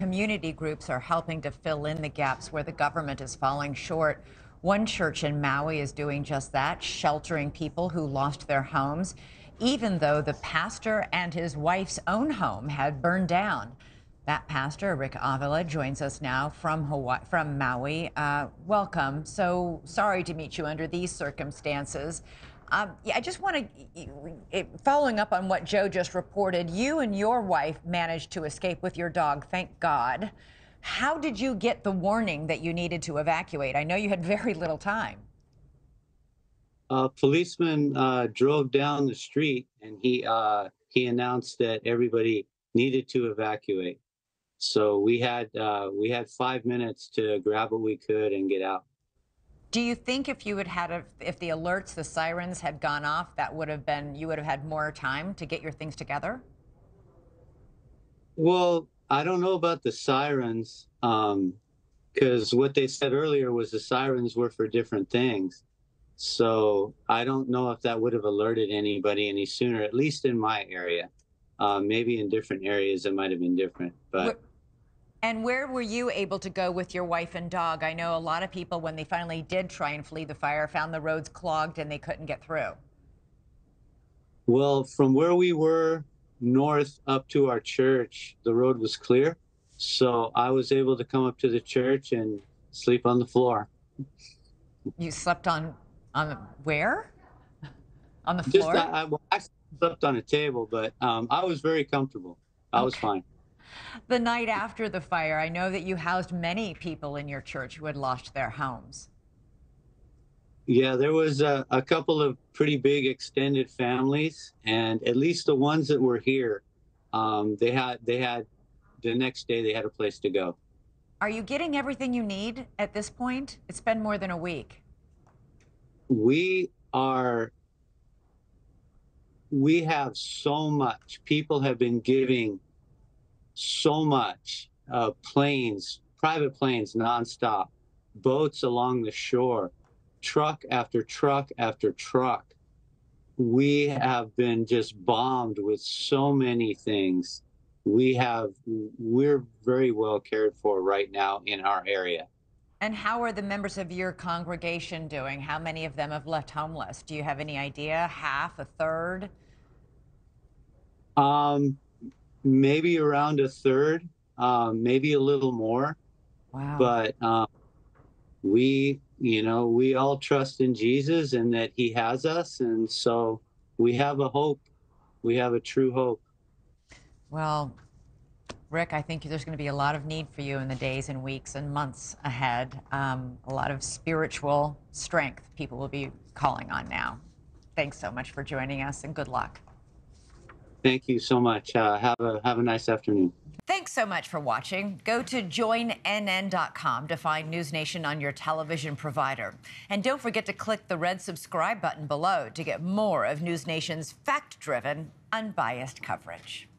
community groups are helping to fill in the gaps where the government is falling short. One church in Maui is doing just that, sheltering people who lost their homes, even though the pastor and his wife's own home had burned down. That pastor, Rick Avila, joins us now from Maui. Welcome. So sorry to meet you under these circumstances. I just want to, following up on what Joe just reported, you and your wife managed to escape with your dog, thank God. How did you get the warning that you needed to evacuate? I know you had very little time. A policeman drove down the street, and he announced that everybody needed to evacuate. So we had 5 minutes to grab what we could and get out. Do you think if you if the alerts, the sirens had gone off, that would have been, you would have had more time to get your things together? Well, I don't know about the sirens, because what they said earlier was the sirens were for different things. So I don't know if that would have alerted anybody any sooner, at least in my area. Maybe in different areas it might have been different, but. And where were you able to go with your wife and dog? I know a lot of people, when they finally did try and flee the fire, found the roads clogged and they couldn't get through. Well, from where we were north up to our church, the road was clear. So I was able to come up to the church and sleep on the floor. You slept on where? On the floor? I slept on a table, but I was very comfortable. I was fine. The night after the fire, I know that you housed many people in your church who had lost their homes. Yeah, there was a couple of pretty big extended families, and at least the ones that were here, they had the next day they had a place to go. Are you getting everything you need at this point? It's been more than a week. We have so much. People have been giving so much, planes, private planes nonstop, boats along the shore, truck after truck after truck. We have been just bombed with so many things. We're very well cared for right now in our area. And how are the members of your congregation doing? How many of them have left homeless? Do you have any idea? Half, a third? Maybe around a third, maybe a little more. Wow. But we all trust in Jesus and that he has us. And so we have a hope. We have a true hope. Well, Rick, I think there's going to be a lot of need for you in the days and weeks and months ahead. A lot of spiritual strength people will be calling on now. Thanks so much for joining us, and good luck. Thank you so much. Have a nice afternoon. Thanks so much for watching. Go to joinnn.com to find NewsNation on your television provider. And don't forget to click the red subscribe button below to get more of NewsNation's fact-driven, unbiased coverage.